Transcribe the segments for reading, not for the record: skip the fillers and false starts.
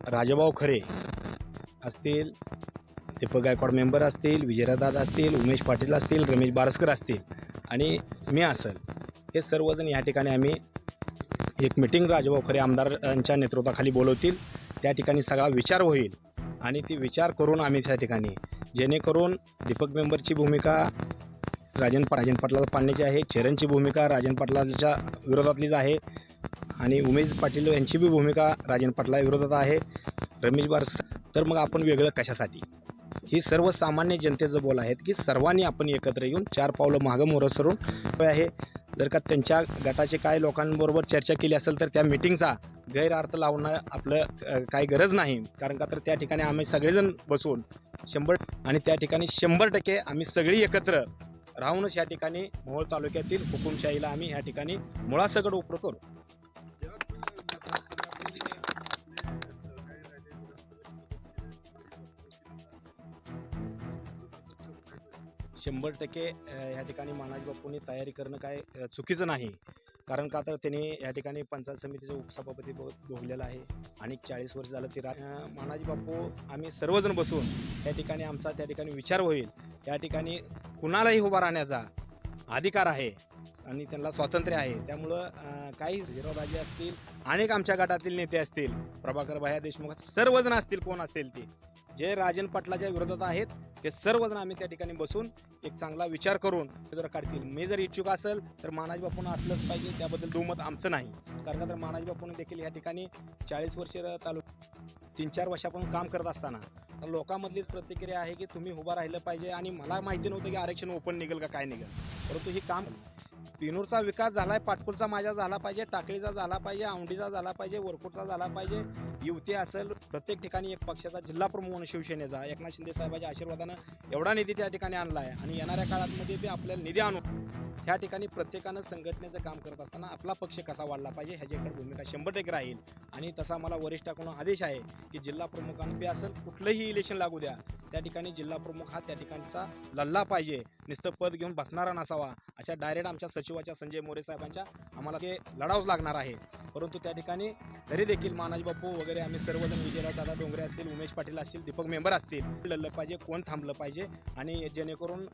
राजाभाऊ खरे असतील, दीपक गायकवाड मेंबर असतील, विजयदादा असतील, उमेश पाटील असतील, रमेश बारसकर असतील आणि मी असेल, हे सर्वजण या ठिकाणी आम्ही एक मीटिंग राजाभाऊ खरे आमदारांच्या नेतृत्वाखाली बोलवतील. त्या ठिकाणी सगळा विचार होईल आणि ती विचार करून आम्ही त्या ठिकाणी जेणेकरून दीपक मेंबरची भूमिका राजन पाटलाला पाडण्याची आहे, चरणची भूमिका राजन पाटलाच्या विरोधातलीच आहे आणि उमेश पाटील यांची बी भूमिका राजन पाटला विरोधात आहे, रमेश बारसकर. तर मग आपण वेगळं कशासाठी? ही सर्वसामान्य जनतेचं बोल आहेत की सर्वांनी आपण एकत्र येऊन 4 पावलं मागं मोरं सरून आहे. जर का त्यांच्या गटाचे काय लोकांबरोबर चर्चा केली असेल तर त्या मिटिंगचा गैरअर्थ लावणं आपलं काही गरज नाही. कारण का तर त्या ठिकाणी आम्ही सगळेजण बसून 100 आणि त्या ठिकाणी 100% आम्ही सगळी एकत्र राहूनच या ठिकाणी मोहोळ तालुक्यातील हुकुमशाहीला आम्ही या ठिकाणी मुळासकट उपर करू. शंभर टक्के ह्या ठिकाणी मानाजी बापूंनी तयारी करणं काय चुकीचं नाही. कारण का तर त्यांनी या ठिकाणी पंचायत समितीचं उपसभापती भोगलेलं आहे आणि 40 वर्ष झालं ते मानाजी बापू आम्ही सर्वजण बसून या ठिकाणी आमचा त्या ठिकाणी विचार होईल. या ठिकाणी कुणालाही उभा राहण्याचा अधिकार आहे आणि त्यांना स्वातंत्र्य आहे. त्यामुळं काही हिरोराजे असतील, अनेक आमच्या गटातील नेते असतील, प्रभाकर भाया देशमुख सर्वजण असतील, कोण असतील ते जे राजन पाटलाच्या विरोधात आहेत ते सर्वजण आम्ही त्या ठिकाणी बसून एक चांगला विचार करून ते जर काढतील. मी जर इच्छुक असेल तर मानाजी बापूंना असलंच पाहिजे, त्याबद्दल दुमत आमचं नाही. कारण का तर मानाजी बापूंनी देखील या ठिकाणी 40 वर्ष तालुक्यात 3-4 वर्षापासून काम करत असताना तर लोकांमधलीच प्रतिक्रिया आहे की तुम्ही उभा राहिलं पाहिजे. आणि मला माहिती नव्हतं की आरक्षण ओपन निघेल का काय निघेल, परंतु ही काम पिनूरचा विकास झालाय, पाटकुलचा माझा झाला पाहिजे, टाकळीचा झाला पाहिजे, औंढीचा झाला पाहिजे, वरकुटचा झाला पाहिजे, युवती असेल, प्रत्येक ठिकाणी एक पक्षाचा जिल्हा प्रमुख म्हणून शिवसेनेचा एकनाथ शिंदे साहेबांच्या आशीर्वादानं एवढा निधी त्या ठिकाणी आणला आहे आणि येणाऱ्या काळामध्ये ते आपल्याला निधी आणून ह्या ठिकाणी प्रत्येकानं संघटनेचं काम करत असताना आपला पक्ष कसा वाढला पाहिजे ह्याच्याकडे भूमिका 100% राहील. आणि तसा मला वरिष्ठाकडून आदेश आहे की जिल्हा प्रमुखांना बी असेल कुठलंही इलेक्शन लागू द्या, त्या ठिकाणी जिल्हा प्रमुख हा त्या ठिकाणचा लढला पाहिजे, नुसतं पद घेऊन बसणारा नसावा. अशा डायरेक्ट आमच्या सचिवाच्या संजय मोरे साहेबांच्या आम्हाला ते लढावंच लागणार आहे. परंतु त्या ठिकाणी तरी देखील मानाजी बापू वगैरे आम्ही सर्वजण, विजयदादा डोंगरे असतील, उमेश पाटील असतील, दीपक मेंबर असतील, लढलं पाहिजे, कोण थांबलं पाहिजे आणि जेणेकरून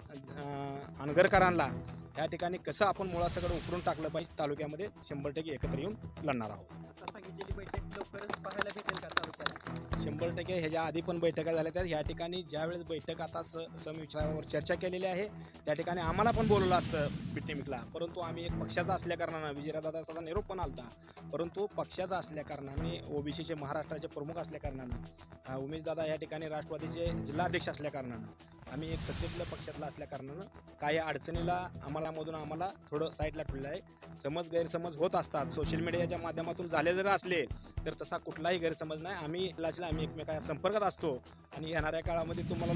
अनगरकरांना या ठिकाणी कसं आपण मुळासकट उकरून टाकलं पाहिजे तालुक्यामध्ये 100% एकत्र येऊन लढणार आहोत. सांगितलेली बैठक लवकरच पाहायला भेटेल का तालुक्याला? 100% ह्याच्या आधी पण बैठका झाल्या त्या ह्या ठिकाणी ज्यावेळेस बैठक आता समविचारावर चर्चा केलेली आहे त्या ठिकाणी आम्हाला पण बोलवलं असतं पिटनिकला, परंतु आम्ही एक पक्षाचा असल्या कारणानं विजयदादाचा निरोप पण आलता, परंतु पक्षाचा असल्या कारणाने ओबीसीचे महाराष्ट्राचे प्रमुख असल्या कारणानं उमेशदादा या ठिकाणी राष्ट्रवादीचे जिल्हाध्यक्ष असल्या कारणानं आम्ही एक सत्तेतल्या पक्षातला असल्या कारणानं काही अडचणीला आम्हाला थोडं साईडला ठेवलं आहे. समज गैरसमज होत असतात सोशल मीडियाच्या माध्यमातून झाले जर असले तर तसा कुठलाही गैरसमज नाही. आम्ही एकमेकांच्या संपर्कात असतो आणि येणाऱ्या काळामध्ये तुम्हाला